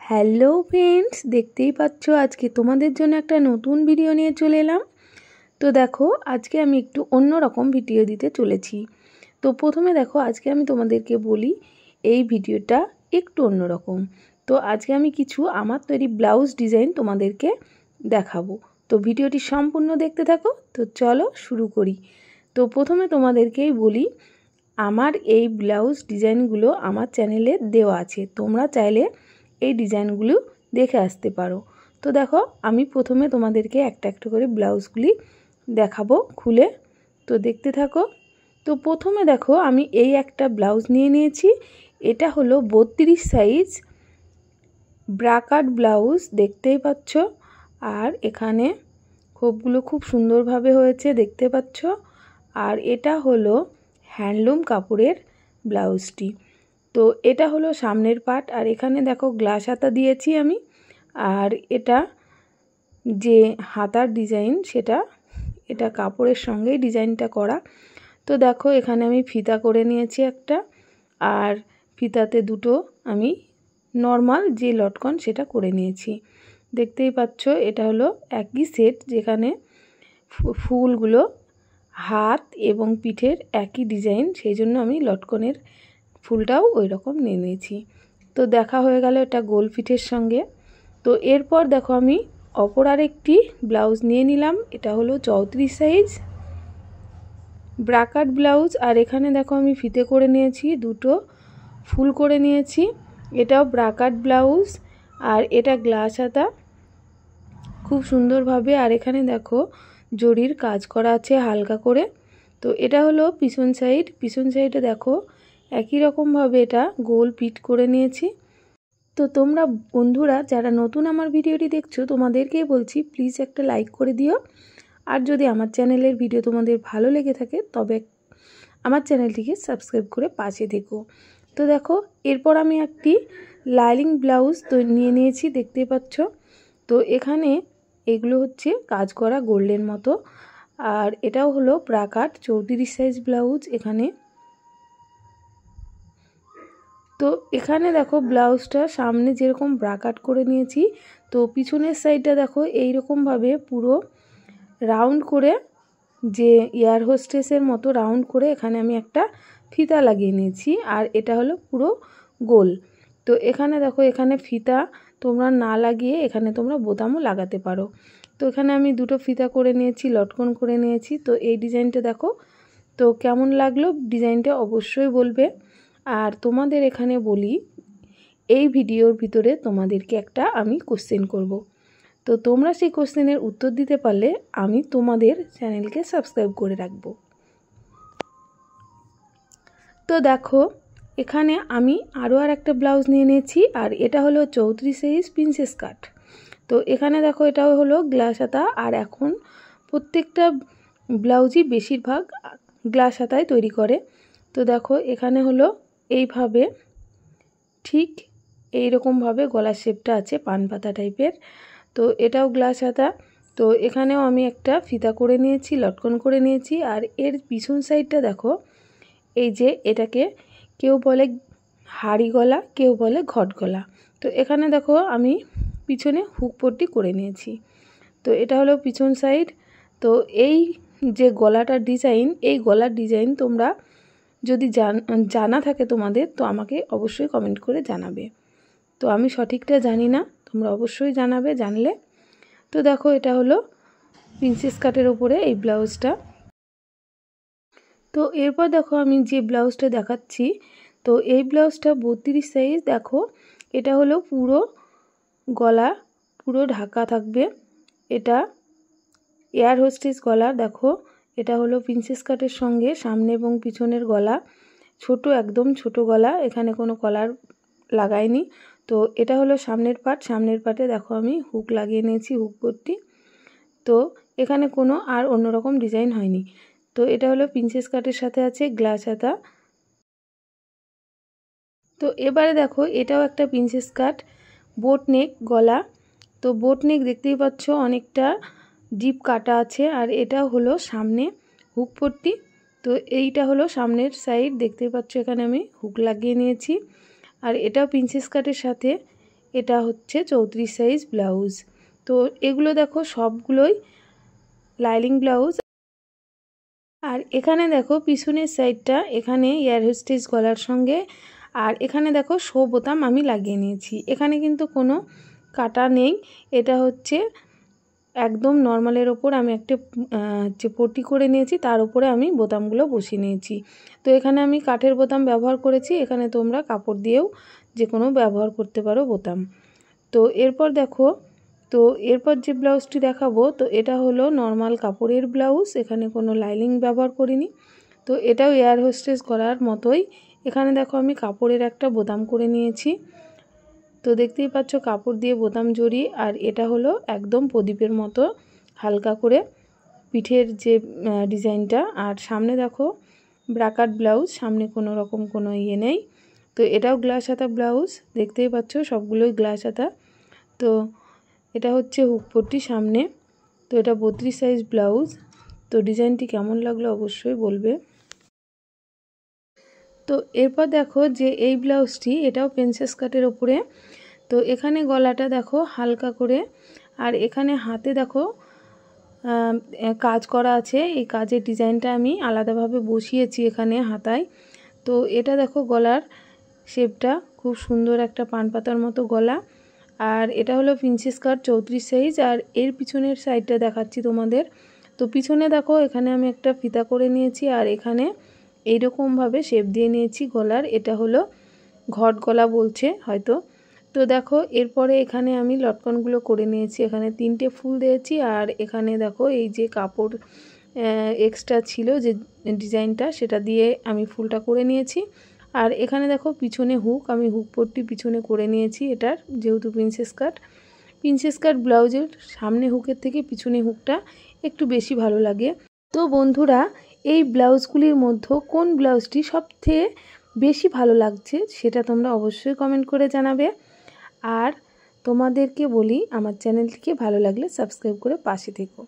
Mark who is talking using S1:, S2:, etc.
S1: Hello friends, দেখতেই পাচ্ছ আজকে তোমাদের জন্য একটা নতুন ভিডিও নিয়ে চলে এলাম। তো দেখো আজকে আমি একটু অন্য রকম ভিডিও দিতে চলেছি। তো প্রথমে দেখো আজকে আমি তোমাদেরকে বলি এই ভিডিওটা একটু অন্যরকম। তো আজকে আমি কিছু আমার তৈরি ব্লাউজ ডিজাইন তোমাদেরকে দেখাবো। তো ভিডিওটি সম্পূর্ণ দেখতে থাকো। তো চলো শুরু করি। তো প্রথমে তোমাদেরকেই বলি আমার এই ব্লাউজ ডিজাইনগুলো আমার চ্যানেলে দেওয়া আছে, তোমরা চাইলে এই ডিজাইনগুলো দেখে আসতে পারো। তো দেখো আমি প্রথমে তোমাদেরকে একটা একটা করে ব্লাউজগুলি দেখাবো খুলে, তো দেখতে থাকো। তো প্রথমে দেখো আমি এই একটা ব্লাউজ নিয়ে নিয়েছি। এটা হলো 32 সাইজ ব্রাকাট ব্লাউজ, দেখতেই পাচ্ছ। আর এখানে খোপগুলো খুব সুন্দরভাবে হয়েছে, দেখতে পাচ্ছ। আর এটা হলো হ্যান্ডলুম কাপড়ের ব্লাউজটি। তো এটা হলো সামনের পার্ট। আর এখানে দেখো গ্লাস হাতা দিয়েছি আমি। আর এটা যে হাতার ডিজাইন সেটা এটা কাপড়ের সঙ্গেই ডিজাইনটা করা। তো দেখো এখানে আমি ফিতা করে নিয়েছি একটা, আর ফিতাতে দুটো আমি নর্মাল যে লটকন সেটা করে নিয়েছি, দেখতেই পাচ্ছ। এটা হলো একই সেট, যেখানে ফুলগুলো হাত এবং পিঠের একই ডিজাইন, সেই জন্য আমি লটকনের ফুলটাও ওই রকম নিয়ে নিয়েছি। তো দেখা হয়ে গেল এটা গোল পিঠের সঙ্গে। তো এরপর দেখো আমি অপর আরেকটি ব্লাউজ নিয়ে নিলাম। এটা হলো 34 সাইজ ব্রাকাট ব্লাউজ। আর এখানে দেখো আমি ফিতে করে নিয়েছি, দুটো ফুল করে নিয়েছি। এটাও ব্রাকাট ব্লাউজ, আর এটা গ্লাস হাতা খুব সুন্দরভাবে। আর এখানে দেখো জরির কাজ করা আছে হালকা করে। তো এটা হলো পিছন সাইড। পিছন সাইডে দেখো একই রকমভাবে এটা গোল পিট করে নিয়েছি। তো তোমরা বন্ধুরা যারা নতুন আমার ভিডিওটি দেখছো, তোমাদেরকেই বলছি প্লিজ একটা লাইক করে দিও। আর যদি আমার চ্যানেলের ভিডিও তোমাদের ভালো লেগে থাকে তবে আমার চ্যানেলটিকে সাবস্ক্রাইব করে পাশে থেকো। তো দেখো এরপর আমি একটি লাইনিং ব্লাউজ তো নিয়ে নিয়েছি, দেখতেই পাচ্ছ। তো এখানে এগুলো হচ্ছে কাজ করা গোল্ডের মতো। আর এটাও হলো ব্রাকাট 34 সাইজ ব্লাউজ এখানে। তো এখানে দেখো ব্লাউজটা সামনে যেরকম ব্রাকাট করে নিয়েছি, তো পিছনের সাইডটা দেখো এই রকমভাবে পুরো রাউন্ড করে, যে এয়ার হোস্টেসের মতো রাউন্ড করে এখানে আমি একটা ফিতা লাগিয়ে নিয়েছি। আর এটা হলো পুরো গোল। তো এখানে দেখো এখানে ফিতা তোমরা না লাগিয়ে এখানে তোমরা বোতামও লাগাতে পারো। তো এখানে আমি দুটো ফিতা করে নিয়েছি, লটকন করে নিয়েছি। তো এই ডিজাইনটা দেখো, তো কেমন লাগলো ডিজাইনটা অবশ্যই বলবে। আর তোমাদের এখানে বলি এই ভিডিওর ভিতরে তোমাদেরকে একটা আমি কোশ্চেন করব। তো তোমরা সেই কোশ্চেনের উত্তর দিতে পারলে আমি তোমাদের চ্যানেলকে সাবস্ক্রাইব করে রাখবো। তো দেখো এখানে আমি আরও একটা ব্লাউজ নিয়ে নিয়েছি। আর এটা হলো 34 সাইজ প্রিন্সেস কাট। তো এখানে দেখো এটাও হলো গ্লাস হাতা। আর এখন প্রত্যেকটা ব্লাউজই বেশিরভাগ গ্লাস হাতায় তৈরি করে। তো দেখো এখানে হলো এইভাবে ঠিক এইরকমভাবে গলার শেপটা আছে পান পাতা টাইপের। তো এটাও গ্লাস হাতা। তো এখানেও আমি একটা ফিতা করে নিয়েছি, লটকন করে নিয়েছি। আর এর পিছন সাইডটা দেখো, এই যে এটাকে কেউ বলে হাড়ি গলা, কেউ বলে ঘট গলা। তো এখানে দেখো আমি পিছনে হুক পট্টি করে নিয়েছি। তো এটা হলো পিছন সাইড। তো এই যে গলাটার ডিজাইন, এই গলার ডিজাইন তোমরা যদি জানা থাকে তোমাদের, তো আমাকে অবশ্যই কমেন্ট করে জানাবে। তো আমি সঠিকটা জানি না, তোমরা অবশ্যই জানাবে জানলে। তো দেখো এটা হলো প্রিন্সেস কাটের ওপরে এই ব্লাউজটা। তো এরপর দেখো আমি যে ব্লাউজটা দেখাচ্ছি, তো এই ব্লাউজটা 32 সাইজ। দেখো এটা হলো পুরো গলা পুরো ঢাকা থাকবে। এটা এয়ার হোস্টেস গলা। দেখো এটা হলো প্রিন্সেস কাটের সঙ্গে সামনে এবং পিছনের গলা ছোট, একদম ছোট গলা, এখানে কোনো কলার লাগাইনি। তো এটা হলো সামনের পার্ট। সামনের পার্টে দেখো আমি হুক লাগিয়ে নিয়েছি, হুক পট্টি। তো এখানে কোনো আর অন্যরকম ডিজাইন হয়নি। তো এটা হলো প্রিন্সেস কাটের সাথে আছে গ্লাস হাতা। তো এবারে দেখো এটাও একটা প্রিন্সেস কাট বোট নেক গলা। তো বোট নেক দেখতেই পাচ্ছ অনেকটা ডিপ কাটা আছে। আর এটা হলো সামনে হুক পট্টি। তো এইটা হলো সামনের সাইড, দেখতেই পাচ্ছ এখানে আমি হুক লাগিয়ে নিয়েছি। আর এটাও প্রিন্সেস কাটের সাথে এটা হচ্ছে 34 সাইজ ব্লাউজ। তো এগুলো দেখো সবগুলোই লাইলিং ব্লাউজ। আর এখানে দেখো পিছনের সাইডটা এখানে এয়ার হোস্টেস গলার সঙ্গে, আর এখানে দেখো শো বোতাম আমি লাগিয়ে নিয়েছি। এখানে কিন্তু কোনো কাটা নেই, এটা হচ্ছে একদম নর্মালের ওপর আমি একটা যে পটি করে নিয়েছি তার উপরে আমি বোতামগুলো বসিয়ে নিয়েছি। তো এখানে আমি কাঠের বোতাম ব্যবহার করেছি, এখানে তোমরা কাপড় দিয়েও যে কোনো ব্যবহার করতে পারো বোতাম। তো এরপর দেখো, তো এরপর যে ব্লাউজটি দেখাবো, তো এটা হলো নর্মাল কাপড়ের ব্লাউজ, এখানে কোনো লাইনিং ব্যবহার করিনি। তো এটাও এয়ার হোস্টেস করার মতোই। এখানে দেখো আমি কাপড়ের একটা বোতাম করে নিয়েছি। তো দেখতেই পাচ্ছ কাপড় দিয়ে বোতাম জড়ি, আর এটা হলো একদম প্রদীপের মতো হালকা করে পিঠের যে ডিজাইনটা। আর সামনে দেখো ব্রাকাট ব্লাউজ, সামনে কোনো রকম কোনো ইয়ে নেই। তো এটাও গ্লাস হাতা ব্লাউজ, দেখতেই পাচ্ছ সবগুলোই গ্লাস হাতা। তো এটা হচ্ছে হুকপট্টি সামনে। তো এটা 32 সাইজ ব্লাউজ। তো ডিজাইনটি কেমন লাগলো অবশ্যই বলবে। তো এরপর দেখো যে এই ব্লাউজটি, এটাও প্রিন্সেস কাটের ওপরে। তো এখানে গলাটা দেখো হালকা করে, আর এখানে হাতে দেখো কাজ করা আছে। এই কাজের ডিজাইনটা আমি আলাদাভাবে বসিয়েছি এখানে হাতায়। তো এটা দেখো গলার শেপটা খুব সুন্দর, একটা পান পাতার মতো গলা। আর এটা হলো প্রিন্সেস কাট 34 সাইজ। আর এর পিছনের সাইডটা দেখাচ্ছি তোমাদের। তো পিছনে দেখো এখানে আমি একটা ফিতা করে নিয়েছি, আর এখানে এইরকমভাবে শেপ দিয়ে নিয়েছি গলার। এটা হলো ঘট গলা বলছে হয়তো। তো দেখো এরপরে এখানে আমি লটকনগুলো করে নিয়েছি, এখানে 3টে ফুল দিয়েছি। আর এখানে দেখো এই যে কাপড় এক্সট্রা ছিল যে ডিজাইনটা, সেটা দিয়ে আমি ফুলটা করে নিয়েছি। আর এখানে দেখো পিছনে হুক, আমি হুক পট্টি পিছনে করে নিয়েছি এটার, যেহেতু প্রিন্সেস কাট ব্লাউজের সামনে হুকের থেকে পিছনে হুকটা একটু বেশি ভালো লাগে। তো বন্ধুরা, এই ব্লাউজগুলির মধ্যে কোন ব্লাউজটি সবথেকে বেশি ভালো লাগছে সেটা তোমরা অবশ্যই কমেন্ট করে জানাবে। আর তোমাদেরকে বলি, আমার চ্যানেলটিকে ভালো লাগলে সাবস্ক্রাইব করে পাশে থেকো।